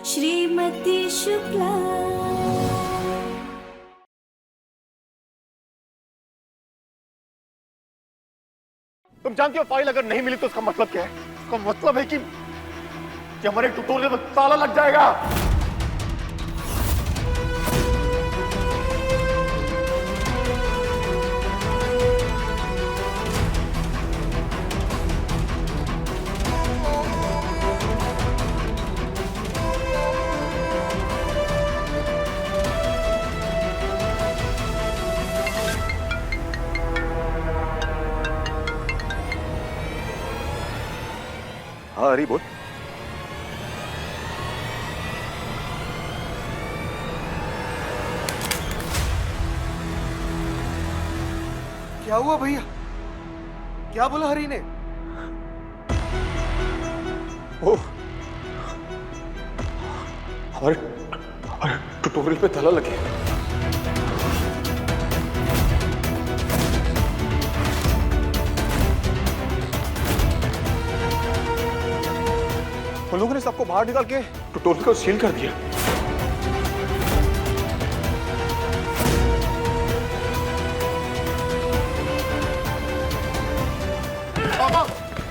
श्रीमती शुक्ला। तुम जानती हो फाइल अगर नहीं मिली तो उसका मतलब क्या है? उसका मतलब है कि हमारे ट्यूटोरियल में ताला लग जाएगा। हाँ हरी बोल। क्या हुआ भैया? क्या बोला हरी ने? ओ, हमारे ट्यूटोरियल पे ताला लगे। उन लोगों ने सबको बाहर निकाल के ट्यूटोरियल को सील कर दिया।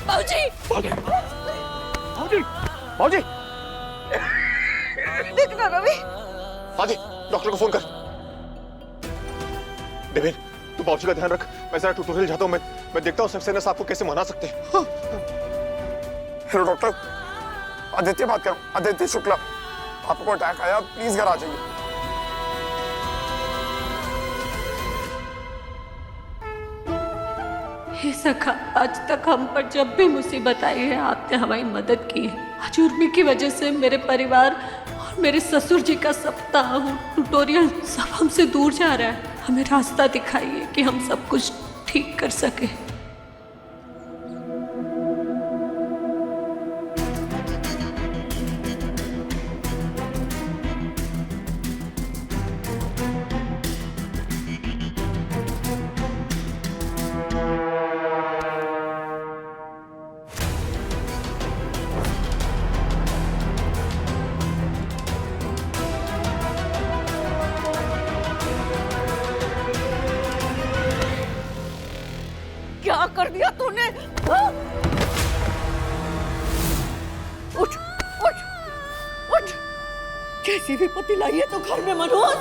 बाबूजी! बाबूजी! बाबूजी! देखना रवि। हाजी, डॉक्टर को फोन कर। देवेन, तू बाबूजी का ध्यान रख। मैं जरा ट्यूटोरियल जाता हूँ। मैं देखता हूँ सक्सेना साहब को कैसे मना सकते हैं। हेलो डॉक्टर, आदित्य बात कर रहा हूँ। आदित्य शुक्ला, आपको अटैक आया, प्लीज घर आ जाइए। हे सखा, आज तक हम पर जब भी मुसीबत आई है आपने हमारी मदद की है। आज उर्मी की वजह से मेरे परिवार और मेरे ससुर जी का सप्ताह ट्यूटोरियल सब हमसे दूर जा रहा है। हमें रास्ता दिखाइए कि हम सब कुछ ठीक कर सके। क्या कर दिया तूने? हाँ? उठ, उठ, उठ! कैसी विपत्ति लाई है तो घर में मनोज।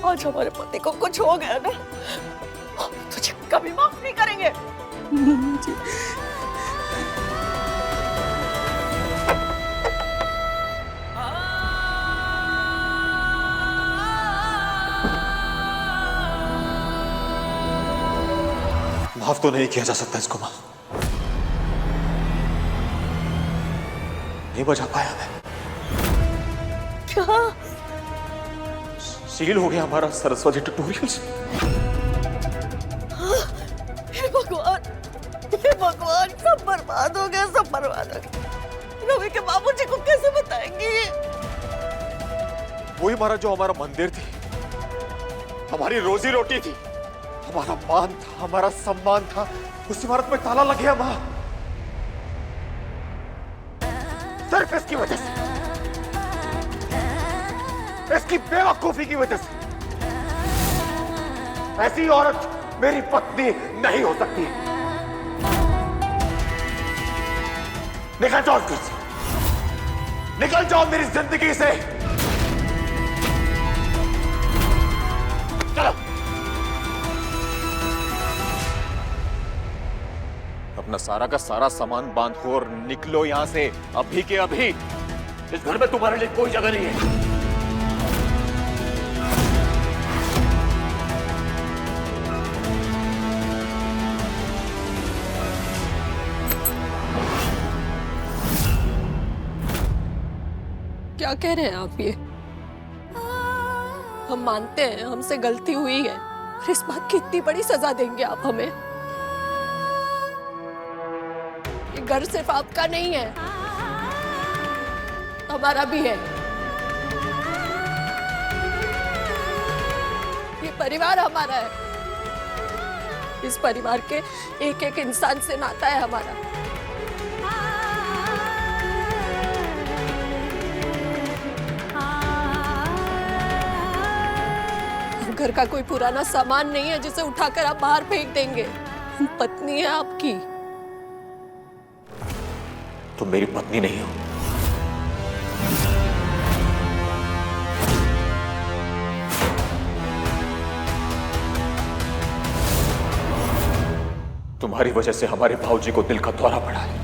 आज हमारे पति को कुछ हो गया ना, हम तुझे कभी माफ नहीं करेंगे। माफ तो नहीं किया जा सकता इसको मां। नहीं बचा पाया मैं। क्या? सील हो गया हमारा सरस्वती ट्यूटोरियल्स। हे भगवान, सब बर्बाद हो गया, सब बर्बाद हो गया। रवि के बाबूजी को कैसे बताएंगे ये? वही हमारा जो हमारा मंदिर थी, हमारी रोजी रोटी थी, हमारा मान था, हमारा सम्मान था, उस इमारत में ताला लग गया मां। सिर्फ इसकी वजह से, इसकी बेवकूफी की वजह से। ऐसी औरत मेरी पत्नी नहीं हो सकती। निकल जाओ घर से, निकल जाओ मेरी जिंदगी से। चलो अपना सारा का सारा सामान बांधो और निकलो यहां से अभी के अभी। इस घर में तुम्हारे लिए कोई जगह नहीं है। क्या कह रहे हैं आप ये? हम मानते हैं हमसे गलती हुई है, और इस बात की इतनी बड़ी सजा देंगे आप हमें? ये घर सिर्फ आपका नहीं है, हमारा भी है। ये परिवार हमारा है, इस परिवार के एक एक इंसान से नाता है हमारा। घर का कोई पुराना सामान नहीं है जिसे उठाकर आप बाहर फेंक देंगे। हम पत्नी है आपकी। तुम मेरी पत्नी नहीं हो। तुम्हारी वजह से हमारे भाऊजी को दिल का दौरा पड़ा है।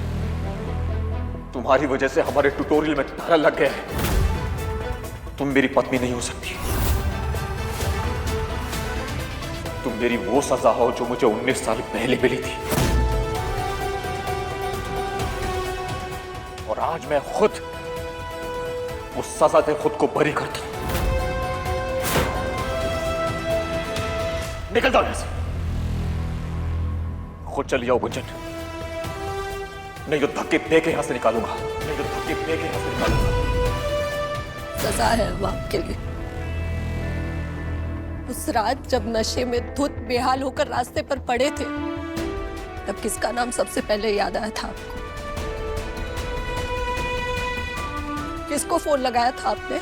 तुम्हारी वजह से हमारे ट्यूटोरियल में ताला लग गया है। तुम मेरी पत्नी नहीं हो सकती। तुम मेरी वो सजा हो जो मुझे 19 साल पहले मिली थी। और आज मैं खुद उस सजा से खुद को बरी करता हूं। निकल जाओ यहां से। खुद चली जाओ गुंजन, नहीं तो धक्के दे के यहां से निकालूंगा। नहीं तो धक्के दे के यहां से निकालूंगा। सजा है वो आपके लिए। उस रात जब नशे में धुत बेहाल होकर रास्ते पर पड़े थे, तब किसका नाम सबसे पहले याद आया था आपको? किसको फोन लगाया था आपने?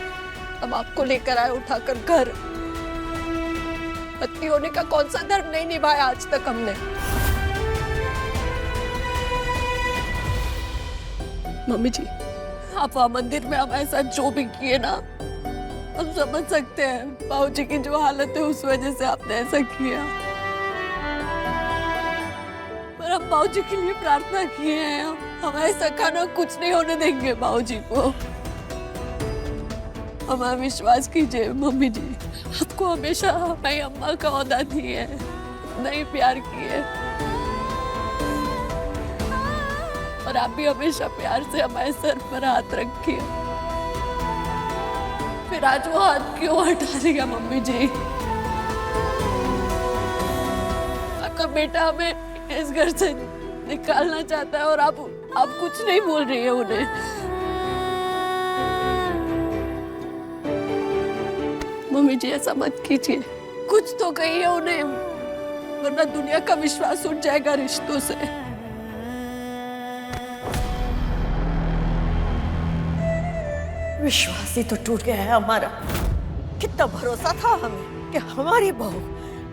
अब आपको लेकर आए उठाकर घर। पत्नी होने का कौन सा धर्म नहीं निभाया आज तक हमने? मम्मी जी, आप वहां मंदिर में हमारे साथ जो भी किए ना, हम समझ सकते हैं बाबूजी की जो हालत है उस वजह से आपने ऐसा किया। पर हम बाबूजी के लिए प्रार्थना किए हैं, हम ऐसा खाना कुछ नहीं होने देंगे बाबूजी को। हमारा विश्वास कीजिए मम्मी जी, आपको हमेशा हमारी अम्मा का औदा दी है, नहीं प्यार किए। और आप भी हमेशा प्यार से हमारे सर पर हाथ रखिए। फिर आज वो हाथ क्यों हटा दिया मम्मी जी? आपका बेटा हमें इस घर से निकालना चाहता है और आप कुछ नहीं बोल रही है उन्हें। मम्मी जी ऐसा मत कीजिए, कुछ तो कहिए उन्हें, वरना दुनिया का विश्वास उठ जाएगा रिश्तों से। विश्वास ही तो टूट गया है हमारा। कितना भरोसा था हमें कि हमारी बहू,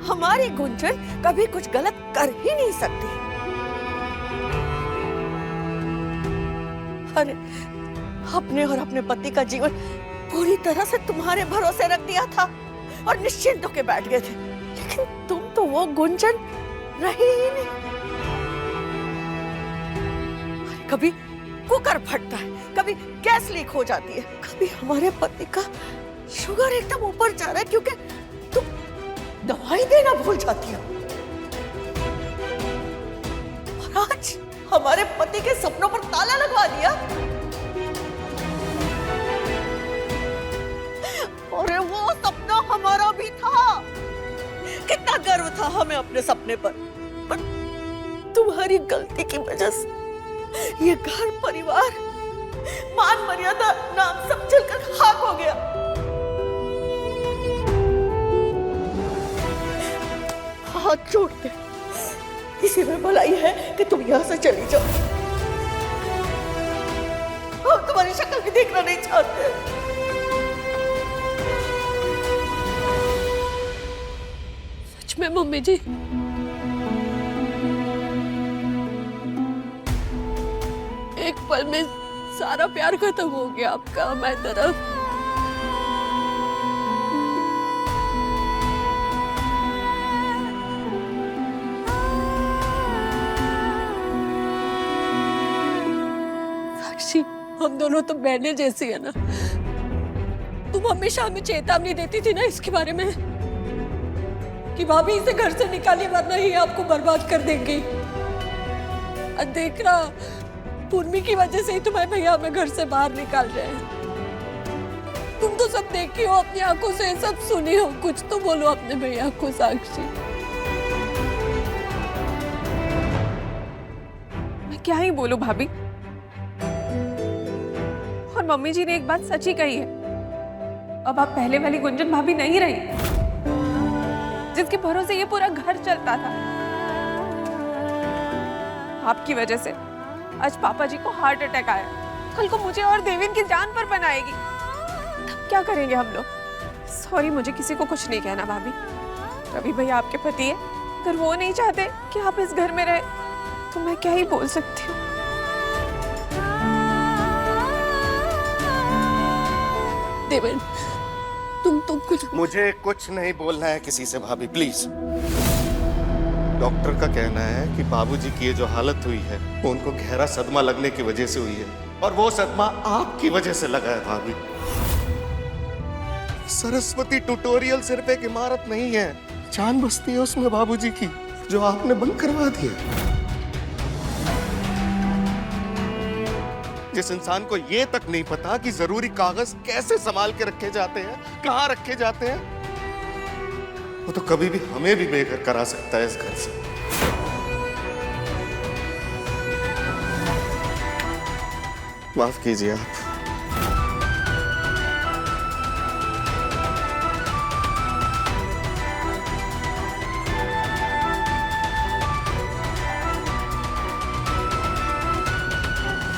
हमारी गुंजन कभी कुछ गलत कर ही नहीं सकती। अरे अपने और अपने पति का जीवन पूरी तरह से तुम्हारे भरोसे रख दिया था और निश्चिंत होकर बैठ गए थे, लेकिन तुम तो वो गुंजन रही ही नहीं। कभी कुकर फटता है, कभी गैस लीक हो जाती है, कभी हमारे पति का शुगर एकदम ऊपर जा रहा है क्योंकि तुम दवाई देना भूल जाती हो। और आज हमारे पति के सपनों पर ताला लगवा दिया। और वो सपना हमारा भी था। कितना गर्व था हमें अपने सपने पर तुम्हारी गलती की वजह से ये घर, परिवार, मान मर्यादा, नाम सब चलकर खाक हो गया। हाथ जोड़ के इसी में भलाई है कि तुम यहां से चली जाओ। हम तुम्हारी शक्ल भी देखना नहीं चाहते। सच में मम्मी जी, एक पल में सारा प्यार खत्म हो गया आपका हमारी तरफ। साक्षी, हम दोनों तो बहनें जैसी है ना। तुम हमेशा हमें चेतावनी देती थी ना इसके बारे में कि भाभी इसे घर से निकालिए वरना ही आपको बर्बाद कर देंगी। देख रहा, पूर्वी की वजह से ही तुम्हारे भैया हमें घर से बाहर निकाल रहे हैं। तुम तो सब देखी हो, अपनी आंखों से सब सुनी हो, कुछ तो बोलो अपने भैया को साक्षी। मैं क्या ही बोलूं भाभी। और मम्मी जी ने एक बात सच्ची कही है, अब आप पहले वाली गुंजन भाभी नहीं रही जिसके भरोसे ये पूरा घर चलता था। आपकी वजह से आज पापा जी को हार्ट अटैक आया, कल को मुझे और देविन की जान पर बनाएगी। तब क्या करेंगे हम लोग? सॉरी, मुझे किसी को कुछ नहीं कहना भाभी। रवि भैया आपके पति है, अगर वो नहीं चाहते कि आप इस घर में रहे तो मैं क्या ही बोल सकती हूँ। देवेन, तुम कुछ मुझे कुछ नहीं बोलना है किसी से भाभी, प्लीज। डॉक्टर का कहना है कि बाबूजी की ये जो हालत हुई है वो उनको गहरा सदमा लगने की वजह से हुई है, और वो सदमा आपकी वजह से लगा है भाभी। सरस्वती ट्यूटोरियल सिर्फ एक इमारत नहीं है, जान बसती है उसमें बाबूजी की, जो आपने बंद करवा दी है। जिस इंसान को ये तक नहीं पता कि जरूरी कागज कैसे संभाल के रखे जाते हैं, कहाँ रखे जाते हैं, वो तो कभी भी हमें भी बेघर करा सकता है इस घर से। माफ कीजिए आप।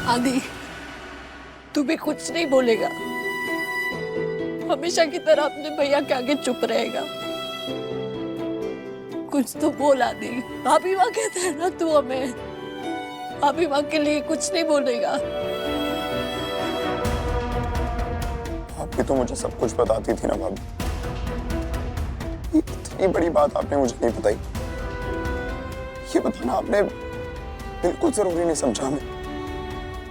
आदि, तू भी कुछ नहीं बोलेगा, हमेशा की तरह अपने भैया के आगे चुप रहेगा। कुछ तो बोल आदि। भाभी माँ कहते हैं ना तू हमें, भाभी माँ के लिए कुछ नहीं बोलेगा। आप भी तो मुझे सब कुछ बताती थी ना भाभी, इतनी बड़ी बात आपने मुझे नहीं बताई। ये बताना आपने बिल्कुल जरूरी नहीं समझा। हमें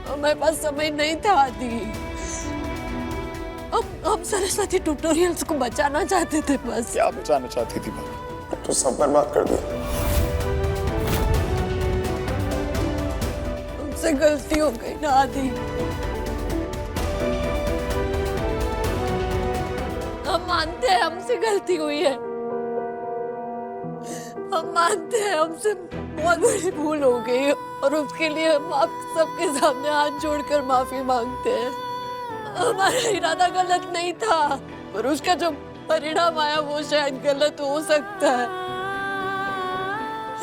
हमारे पास समय नहीं था आदि। हम सरस्वती ट्यूटोरियल्स को बचाना चाहते थे बस। क्या बचाना चाहती थी भाभी? तो सब बर्बाद कर दिया। हमसे गलती हो गई ना आदि। हम मानते हैं हमसे गलती हुई है, हम मानते हैं हमसे बहुत बड़ी भूल हो गई, और उसके लिए हम आप सबके सामने हाथ जोड़कर माफी मांगते हैं। हमारा इरादा गलत नहीं था, पर उसका जो परिणाम आया वो शायद गलत हो सकता है।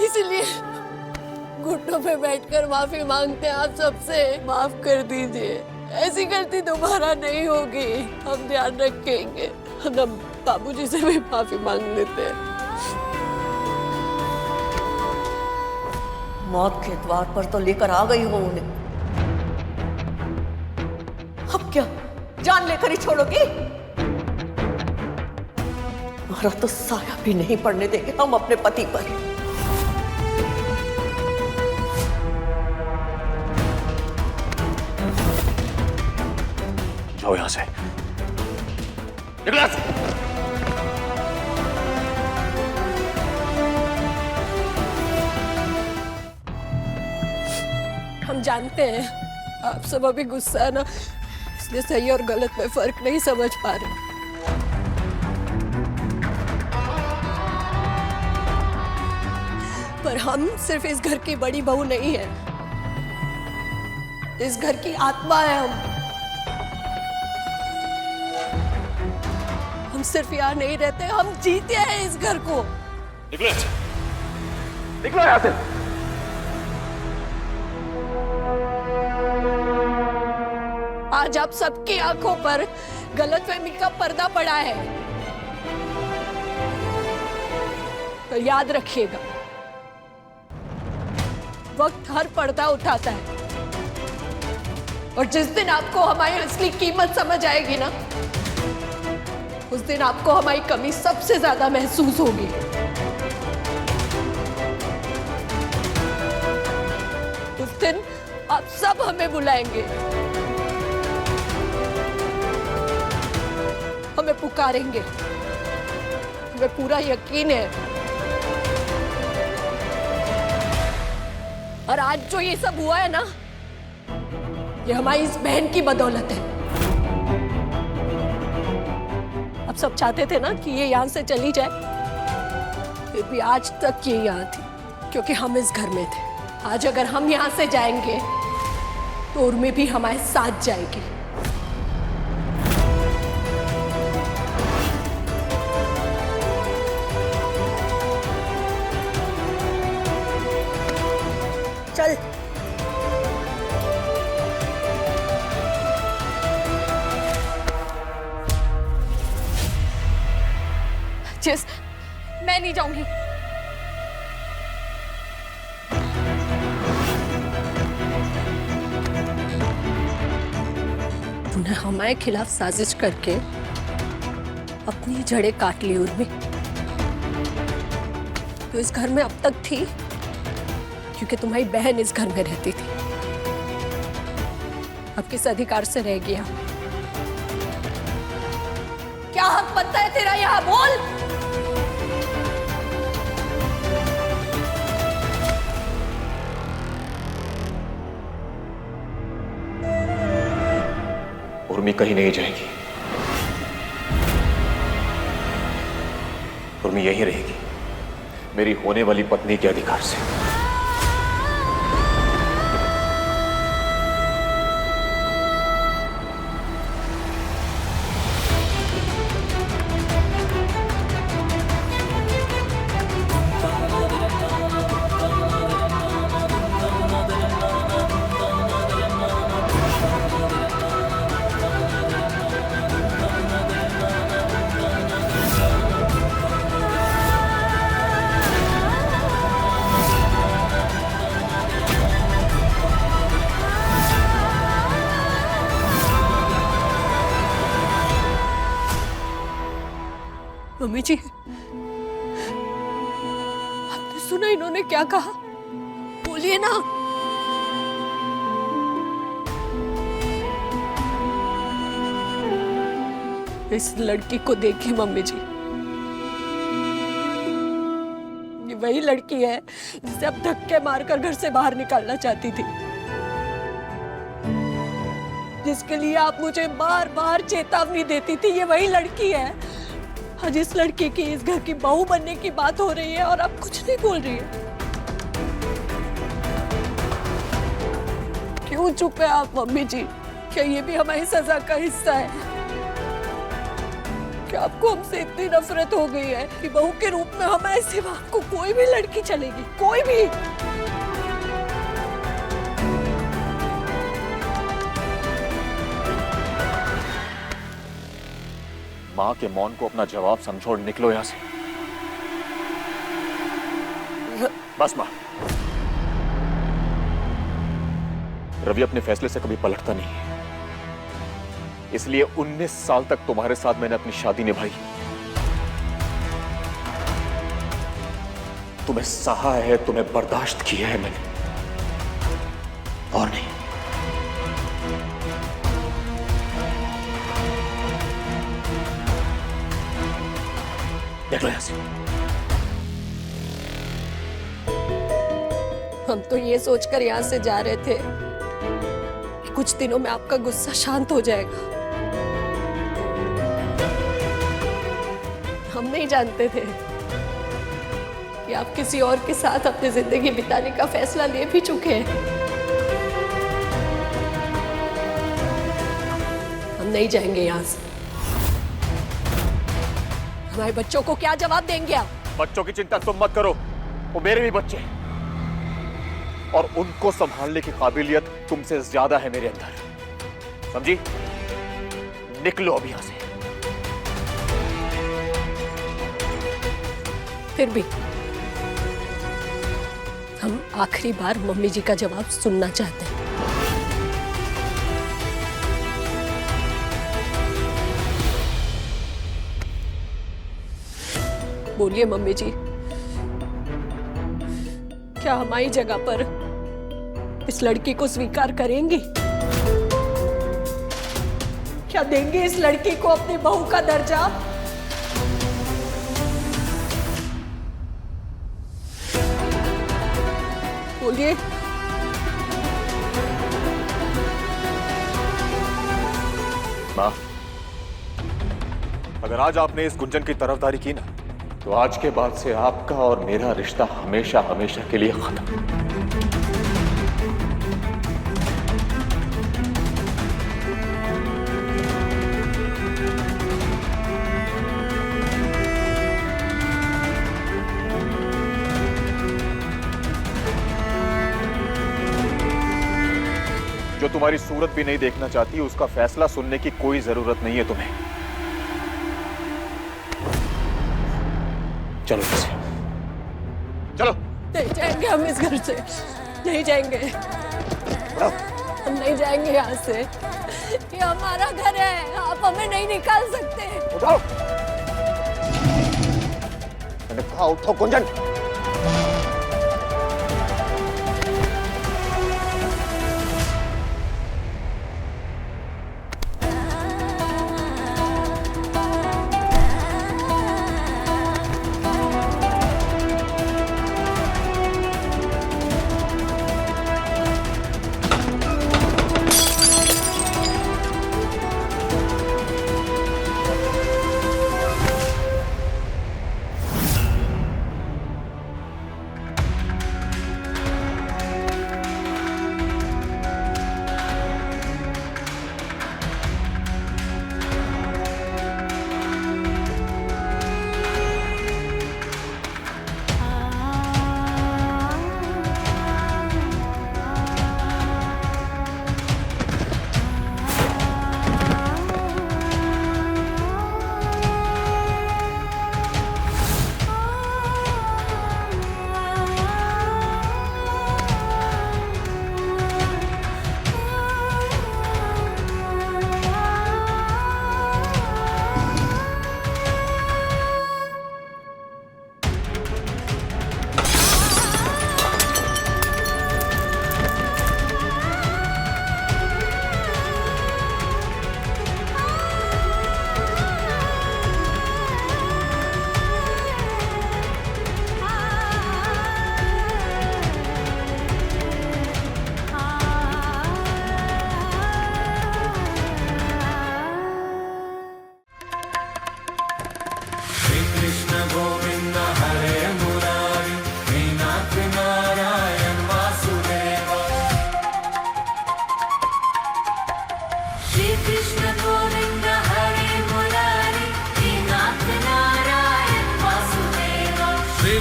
इसलिए घुटनों पे बैठकर माफी मांगते हैं आप सबसे, माफ कर दीजिए। ऐसी गलती दोबारा नहीं होगी, हम ध्यान रखेंगे। हम बाबूजी से भी माफी मांग लेते हैं। मौत के द्वार पर तो लेकर आ गई हो उन्हें, अब क्या जान लेकर ही छोड़ोगी? हमारा तो साया भी नहीं पड़ने देंगे हम अपने पति पर। जाओ यहां से, निकलो यहां से। हम जानते हैं आप सब अभी गुस्सा है ना, इसलिए सही और गलत में फर्क नहीं समझ पा रहे। पर हम सिर्फ इस घर की बड़ी बहू नहीं है, इस घर की आत्मा है। हम सिर्फ यहाँ नहीं रहते, हम जीते हैं इस घर को। निकलो यहां से, निकलो यहां से। आज आप सबकी आंखों पर गलतफहमी का पर्दा पड़ा है, तो याद रखिएगा, वक्त हर पर्दा उठाता है, और जिस दिन आपको हमारी असली कीमत समझ आएगी ना, उस दिन आपको हमारी कमी सबसे ज्यादा महसूस होगी। उस दिन आप सब हमें बुलाएंगे, हमें पुकारेंगे, हमें पूरा यकीन है। और आज जो ये सब हुआ है ना, ये हमारी इस बहन की बदौलत है। आप सब चाहते थे ना कि ये यहां से चली जाए, फिर भी आज तक ये यहां थी क्योंकि हम इस घर में थे। आज अगर हम यहां से जाएंगे तो उर्मी भी हमारे साथ जाएगी। चल जिस मैं नहीं जाऊंगी। तूने हमारे खिलाफ साजिश करके अपनी जड़ें काट ली उर्मी। तो इस घर में अब तक थी क्योंकि तुम्हारी बहन इस घर में रहती थी। अब किस अधिकार से रह गया? क्या हक बनता है तेरा यहाँ? बोल। उर्मी कहीं नहीं जाएगी। उर्मी यहीं रहेगी, मेरी होने वाली पत्नी के अधिकार से। मम्मी जी, आपने सुना इन्होंने क्या कहा? बोलिए ना। इस लड़की को देखिए मम्मी जी, ये वही लड़की है जिसे अब धक्के मारकर घर से बाहर निकालना चाहती थी, जिसके लिए आप मुझे बार बार चेतावनी देती थी। ये वही लड़की है। आज इस लड़की की इस घर की बहू बनने की बात हो रही है और आप कुछ नहीं बोल रही है। क्यों चुप है आप मम्मी जी? क्या ये भी हमारी सजा का हिस्सा है? क्या आपको हमसे इतनी नफरत हो गई है कि बहू के रूप में हमारे सिवा आपको कोई भी लड़की चलेगी? कोई भी? मां के मौन को अपना जवाब समझो और निकलो यहां से। बस मां, रवि अपने फैसले से कभी पलटता नहीं है, इसलिए 19 साल तक तुम्हारे साथ मैंने अपनी शादी निभाई। तुम्हें सहा है, तुम्हें बर्दाश्त किया है मैंने, और नहीं। देख लो यहां से। हम तो ये सोचकर यहाँ से जा रहे थे कि कुछ दिनों में आपका गुस्सा शांत हो जाएगा। हम नहीं जानते थे कि आप किसी और के साथ अपनी जिंदगी बिताने का फैसला ले भी चुके हैं। हम नहीं जाएंगे यहाँ से। हमारे बच्चों को क्या जवाब देंगे आप? बच्चों की चिंता तुम मत करो, वो मेरे भी बच्चे हैं और उनको संभालने की काबिलियत तुमसे ज्यादा है मेरे अंदर, समझी? निकलो अब यहां से। फिर भी हम आखिरी बार मम्मी जी का जवाब सुनना चाहते हैं। बोलिए मम्मी जी, क्या हमारी जगह पर इस लड़की को स्वीकार करेंगी? क्या देंगे इस लड़की को अपनी बहू का दर्जा? बोलिए। मां, अगर आज आपने इस गुंजन की तरफदारी की ना, तो आज के बाद से आपका और मेरा रिश्ता हमेशा हमेशा के लिए खत्म। जो तुम्हारी सूरत भी नहीं देखना चाहती, उसका फैसला सुनने की कोई जरूरत नहीं है तुम्हें। चलो यहाँ से, चलो। नहीं जाएंगे हम इस घर से, नहीं जाएंगे, हम नहीं जाएंगे यहाँ से। ये हमारा घर है, आप हमें नहीं निकाल सकते। उठो, मैंने कहा उठो गुंजन।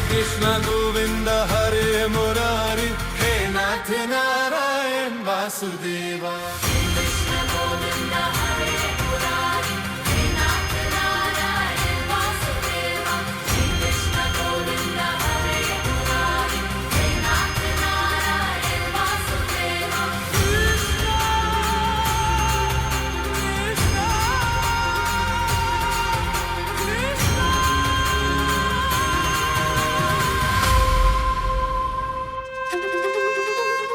कृष्ण गोविंद हरे मुरारी, हे नाथ नारायण वासुदेवा।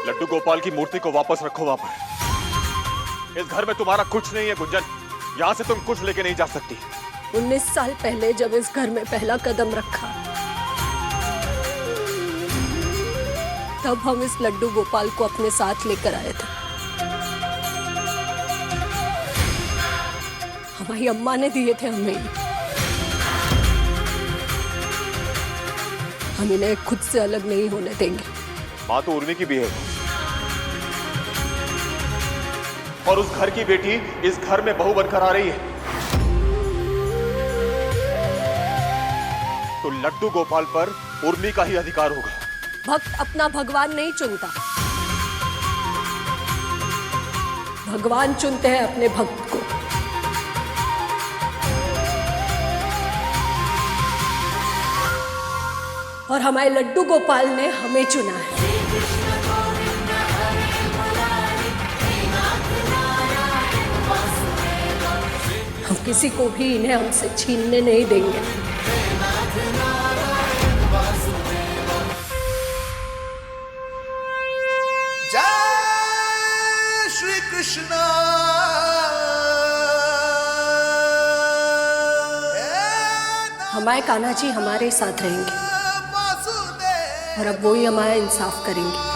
लड्डू गोपाल की मूर्ति को वापस रखो वहां पर। इस घर में तुम्हारा कुछ नहीं है गुंजन, यहां से तुम कुछ लेके नहीं जा सकती। 19 साल पहले जब इस घर में पहला कदम रखा, तब हम इस लड्डू गोपाल को अपने साथ लेकर आए थे। हमारी अम्मा ने दिए थे हमें। हम इन्हें खुद से अलग नहीं होने देंगे। माँ तो उर्मी की भी है, और उस घर की बेटी इस घर में बहू बनकर आ रही है। तो लड्डू गोपाल पर उर्मी का ही अधिकार होगा। भक्त अपना भगवान नहीं चुनता, भगवान चुनते हैं अपने भक्त को। और हमारे लड्डू गोपाल ने हमें चुना है। हम किसी को भी इन्हें हमसे छीनने नहीं देंगे। जय श्री कृष्ण। हमारे कान्हा जी हमारे साथ रहेंगे, और अब वो ही हमारा इंसाफ करेंगे।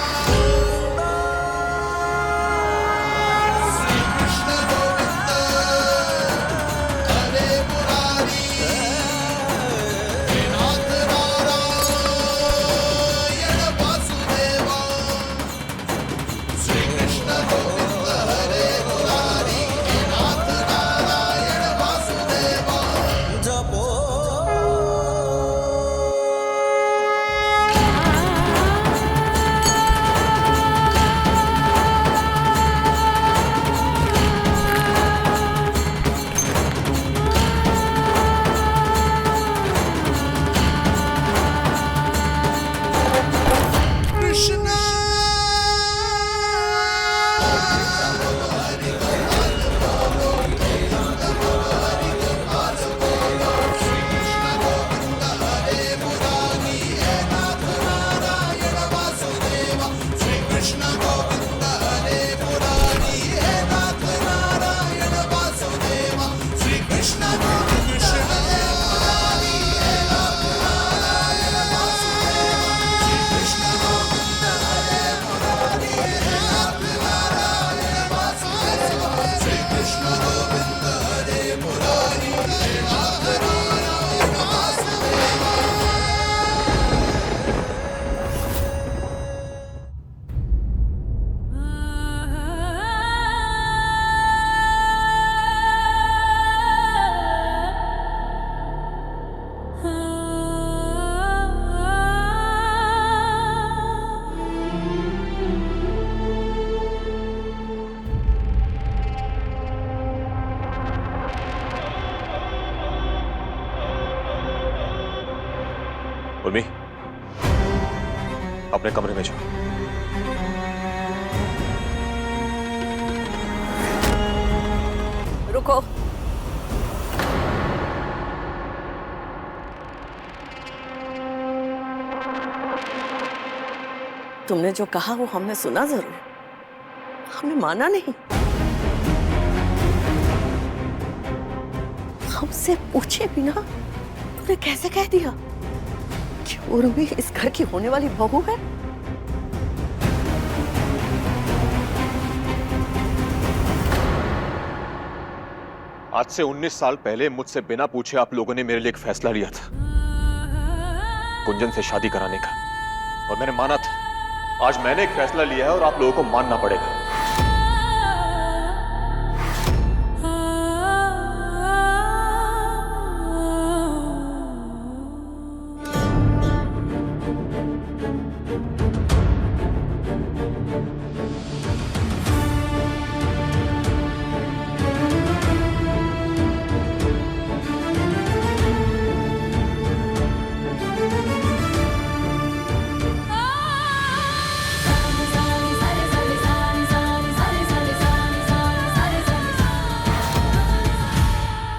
उर्मी, अपने कमरे में जाओ। रुको। तुमने जो कहा वो हमने सुना जरूर, हमने माना नहीं। हमसे पूछे बिना तुमने कैसे कह दिया कि उर्मी इस घर की होने वाली बहू है? आज से 19 साल पहले मुझसे बिना पूछे आप लोगों ने मेरे लिए एक फैसला लिया था, कुंजन से शादी कराने का, और मैंने माना था। आज मैंने एक फैसला लिया है और आप लोगों को मानना पड़ेगा।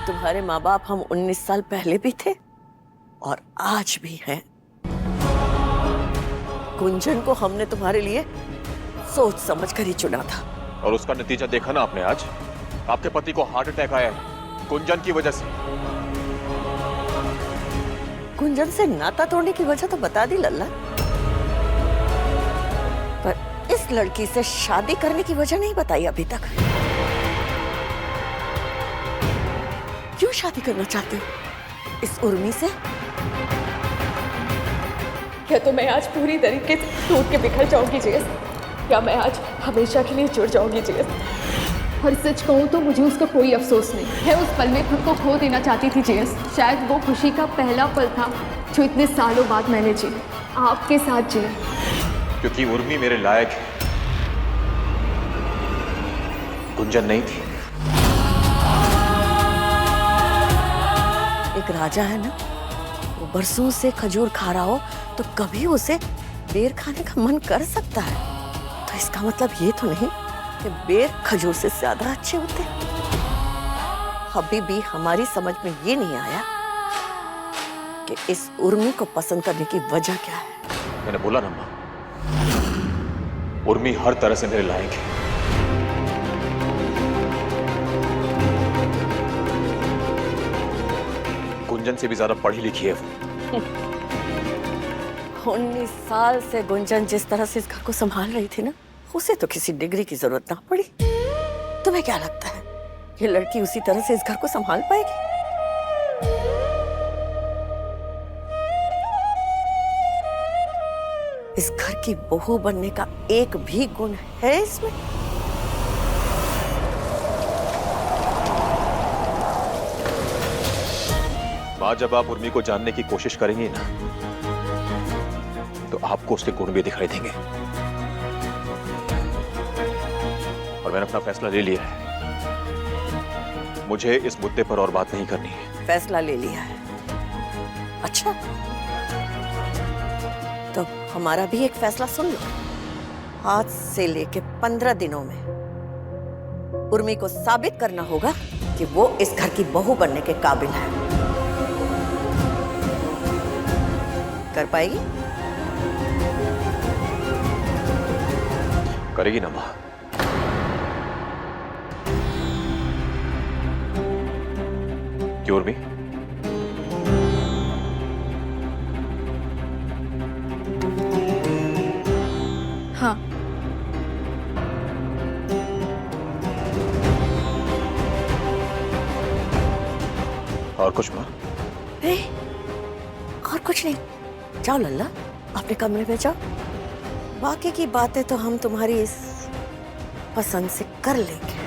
तुम्हारे माँ बाप हम 19 साल पहले भी थे और आज भी हैं। कुंजन को हमने तुम्हारे लिए सोच समझ कर ही चुना था। और उसका नतीजा देखा ना आपने आज। आपके पति को हार्ट अटैक आया है कुंजन की वजह से। कुंजन से नाता तोड़ने की वजह तो बता दी लल्ला, पर इस लड़की से शादी करने की वजह नहीं बताई अभी तक। क्यों शादी करना चाहते हो इस उर्मी से? क्या तो मैं आज पूरी तरीके से टूट के बिखर जाऊंगी जेस, या मैं आज हमेशा के लिए जुड़ जाऊंगी जेस। और सच कहूँ तो मुझे उसका कोई अफसोस नहीं है। उस पल में खुद को खो देना चाहती थी जेस। शायद वो खुशी का पहला पल था जो इतने सालों बाद मैंने जी, आपके साथ जी। क्योंकि उर्मी मेरे लायक है, कुंजन नहीं थी। एक राजा है ना, वो बरसों से खजूर खा रहा हो तो कभी उसे बेर खाने का मन कर सकता है। तो इसका मतलब ये तो नहीं कि बेर खजूर से ज्यादा अच्छे होते। अभी भी हमारी समझ में ये नहीं आया कि इस उर्मी को पसंद करने की वजह क्या है। मैंने बोला ना माँ, उर्मी हर तरह से मेरे लायक है। गुंजन से भी ज्यादा पढ़ी लिखी है वो। 19 साल से गुंजन जिस तरह से इस घर को संभाल रही थी ना, उसे तो किसी डिग्री की जरूरत ना पड़ी। तुम्हें क्या लगता है ये लड़की उसी तरह से इस घर को संभाल पाएगी? इस घर की बहू बनने का एक भी गुण है इसमें? माँ, जब आप उर्मी को जानने की कोशिश करेंगी ना, तो आपको उसके गुण भी दिखाई देंगे। और मैंने अपना फैसला ले लिया है। मुझे इस मुद्दे पर और बात नहीं करनी है। फैसला ले लिया है? अच्छा, तो हमारा भी एक फैसला सुन लो। आज से लेके 15 दिनों में उर्मी को साबित करना होगा कि वो इस घर की बहू बनने के काबिल है। कर पाएगी? करेगी ना माँ? क्यों उर्मी? हाँ। और कुछ माँ? नहीं, और कुछ नहीं। जाओ लल्ला, अपने कमरे में जाओ। बाकी की बातें तो हम तुम्हारी इस पसंद से कर लेंगे।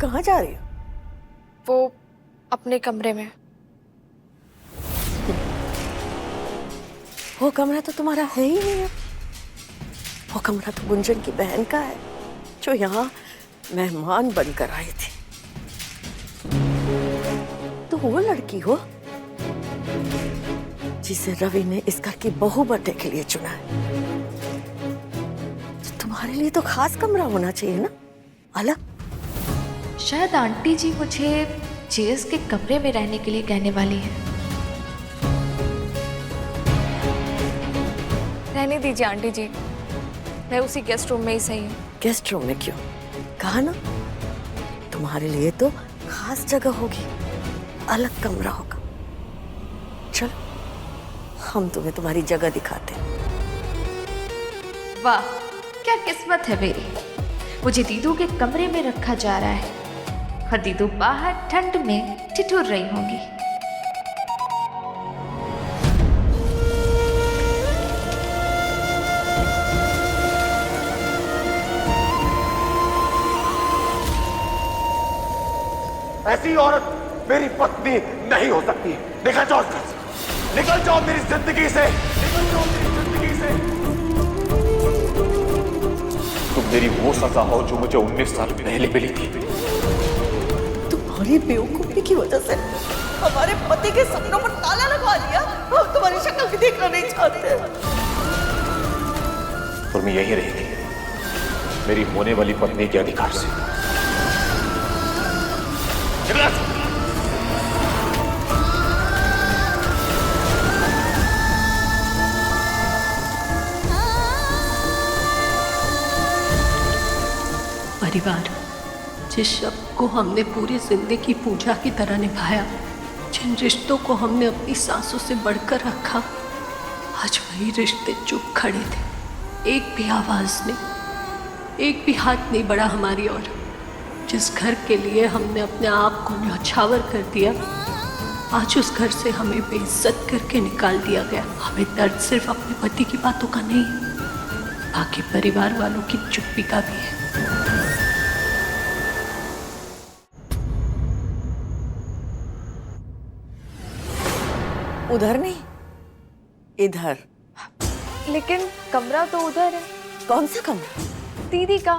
कहाँ जा रही हो? वो अपने कमरे में। वो कमरा तो तुम्हारा है ही नहीं है। वो कमरा तो गुंजन की बहन का है जो यहाँ मेहमान बनकर आई थी। तो वो लड़की हो जिसे रवि ने इस घर की बहू बनने के लिए चुना है। तो तुम्हारे लिए तो खास कमरा होना चाहिए ना, अलग। शायद आंटी जी मुझे जेएस के कमरे में रहने के लिए कहने वाली है। रहने दीजिए आंटी जी, मैं उसी गेस्ट रूम में ही सही हूँ। गेस्ट रूम में क्यों? कहा ना तुम्हारे लिए तो खास जगह होगी, अलग कमरा होगा। चल हम तुम्हें तुम्हारी जगह दिखाते हैं। वाह, क्या किस्मत है मेरी। मुझे दीदू के कमरे में रखा जा रहा है और दीदू बाहर ठंड में ठिठुर रही होंगी। ऐसी औरत मेरी पत्नी नहीं हो सकती। निकल जाओ घर से, निकल जाओ मेरी जिंदगी से, निकल जाओ मेरी जिंदगी से। तुम मेरी वो सजा हो जो मुझे 19 साल पहले मिली थी। तुम्हारी बेवकूफी की वजह से हमारे पति के सपनों पर ताला लगा लिया। हम तुम्हारी शक्ल भी देखना नहीं चाहते। और मैं यही रहेगी मेरी होने वाली पत्नी के अधिकार से। परिवार, जिस शब्द को हमने पूरी जिंदगी पूजा की तरह निभाया, जिन रिश्तों को हमने अपनी सांसों से बढ़कर रखा, आज वही रिश्ते चुप खड़े थे। एक भी आवाज नहीं, एक भी हाथ नहीं बढ़ा हमारी ओर। जिस घर के लिए हमने अपने आप को न्यौछावर कर दिया, आज उस घर से हमें बेइज्जत करके निकाल दिया गया। हमें दर्द सिर्फ अपने पति की बातों का नहीं, बाकी परिवार वालों की चुप्पी का भी है। उधर नहीं, इधर। लेकिन कमरा तो उधर है। कौन सा कमरा? दीदी का।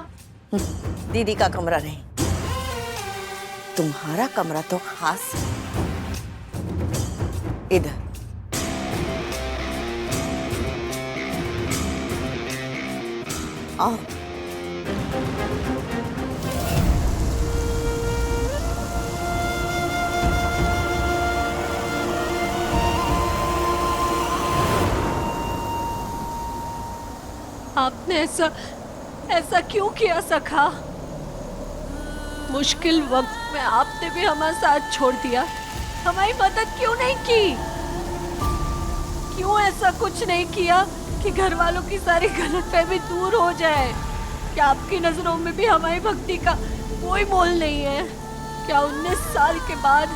दीदी का कमरा नहीं, तुम्हारा कमरा तो खास है। इधर। आओ। आपने ऐसा क्यों किया सखा? मुश्किल वक्त में आपने भी हमारा साथ छोड़ दिया, हमारी मदद क्यों नहीं की? क्यों ऐसा कुछ नहीं किया कि घर वालों की सारी गलतफहमी दूर हो जाए? क्या आपकी नजरों में भी हमारी भक्ति का कोई मोल नहीं है? क्या 19 साल के बाद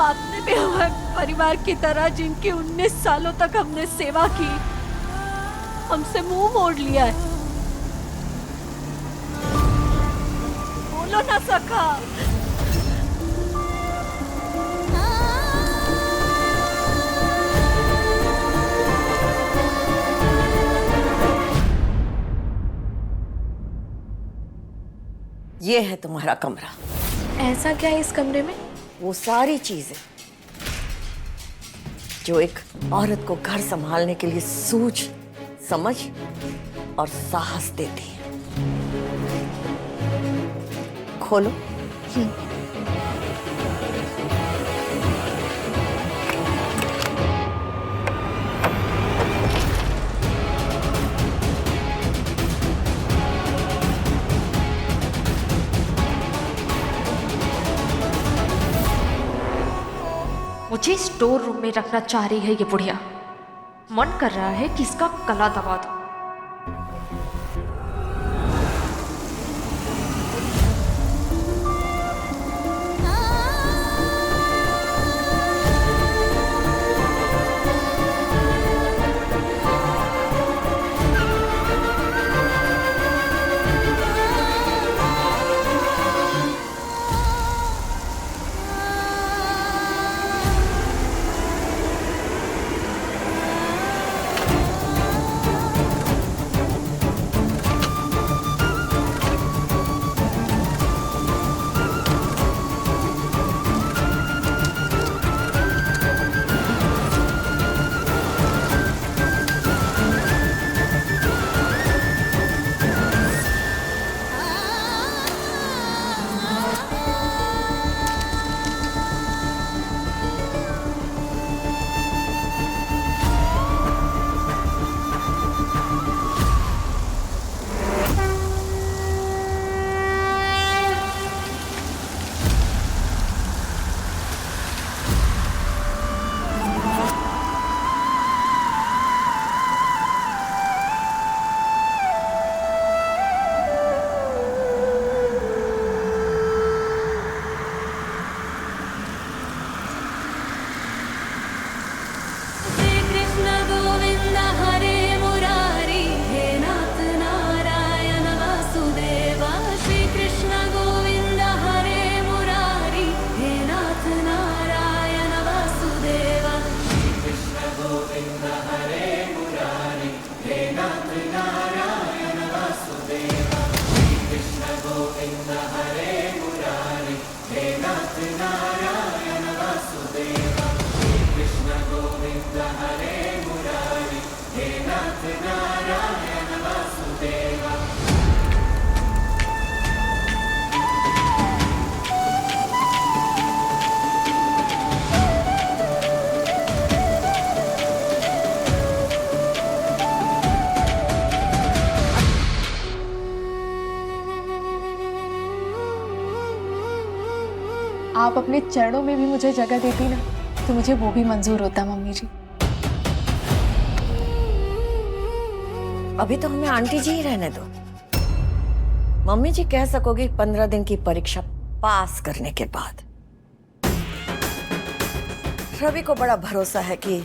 आपने भी हमारे परिवार की तरह, जिनकी 19 सालों तक हमने सेवा की, हमसे मुंह मोड़ लिया है? बोलो ना सखा। ये है तुम्हारा कमरा। ऐसा क्या है इस कमरे में? वो सारी चीजें जो एक औरत को घर संभालने के लिए सूझ, समझ और साहस देती है। खोलो। मुझे स्टोर रूम में रखना चाह रही है ये बुढ़िया। मन कर रहा है कि इसका गला दबा दो। आप अपने चरणों में भी मुझे जगह देती ना तो मुझे वो भी मंजूर होता मम्मी जी। अभी तो हमें आंटी जी ही रहने दो। मम्मी जी कह सकोगी 15 दिन की परीक्षा पास करने के बाद। रवि को बड़ा भरोसा है कि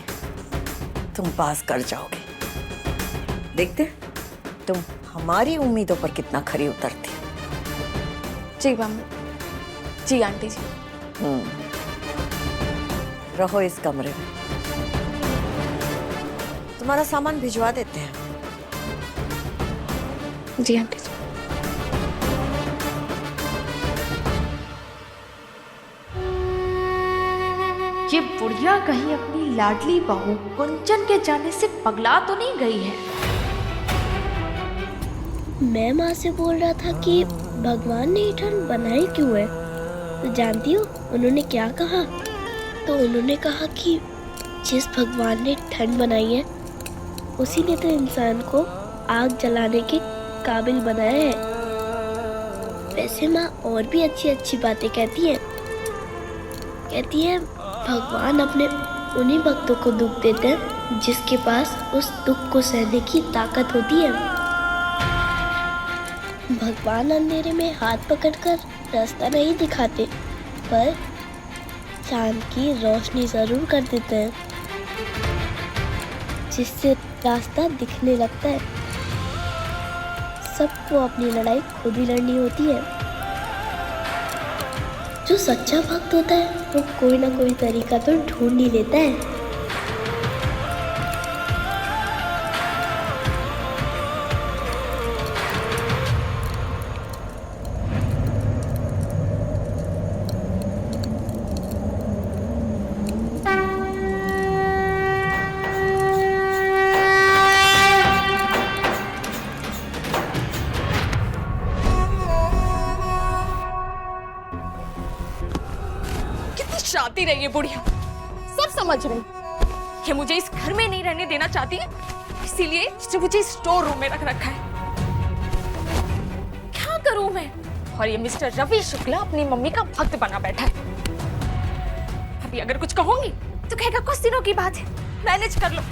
तुम पास कर जाओगे। देखते तुम हमारी उम्मीदों पर कितना खरी उतरती है। जी मम्मी जी आंटी जी। रहो इस कमरे में, तुम्हारा सामान भिजवा देते हैं। जी आंटी जी। ये बुढ़िया कहीं अपनी लाडली बहू कुंचन के जाने से पगला तो नहीं गई है? मैं माँ से बोल रहा था कि भगवान ने ये ठंड बनाई क्यों है, तो जानती हो उन्होंने क्या कहा? तो उन्होंने कहा कि जिस भगवान ने ठंड बनाई है उसी ने तो इंसान को आग जलाने के काबिल बनाया है। वैसे माँ और भी अच्छी अच्छी बातें कहती है भगवान अपने उन्हीं भक्तों को दुख देते हैं जिसके पास उस दुख को सहने की ताकत होती है। भगवान अंधेरे में हाथ पकड़कर रास्ता नहीं दिखाते, पर चांद की रोशनी जरूर कर देते हैं, जिससे रास्ता दिखने लगता है। सबको अपनी लड़ाई खुद ही लड़नी होती है। जो सच्चा भक्त होता है वो कोई ना कोई तरीका तो ढूंढ ही लेता है। शादी रही है बुढ़िया, सब समझ रही। ये मुझे इस घर में नहीं रहने देना चाहती है, इसीलिए इसने मुझे स्टोर रूम में रख रखा है। क्या करूं मैं? और ये मिस्टर रवि शुक्ला अपनी मम्मी का भक्त बना बैठा है। अभी अगर कुछ कहूंगी तो कहेगा कुछ दिनों की बात है, मैनेज कर लो।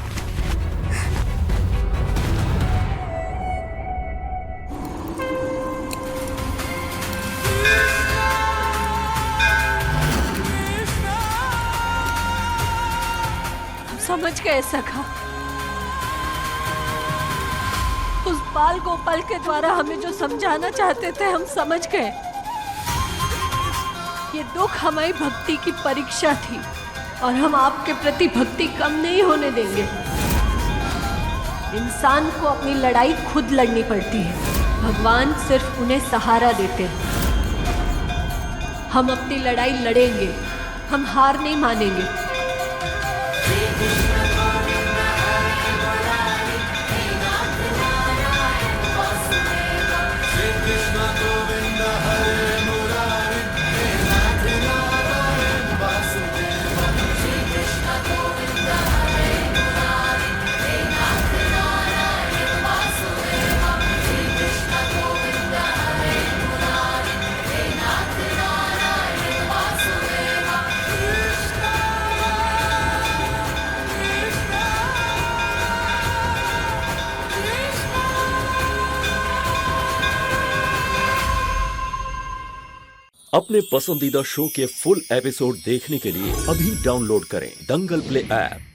समझ गए सखा, उस बाल गोपाल के द्वारा हमें जो समझाना चाहते थे हम समझ गए। ये दुख हमारी भक्ति की परीक्षा थी और हम आपके प्रति भक्ति कम नहीं होने देंगे। इंसान को अपनी लड़ाई खुद लड़नी पड़ती है, भगवान सिर्फ उन्हें सहारा देते हैं। हम अपनी लड़ाई लड़ेंगे, हम हार नहीं मानेंगे। अपने पसंदीदा शो के फुल एपिसोड देखने के लिए अभी डाउनलोड करें दंगल प्ले ऐप।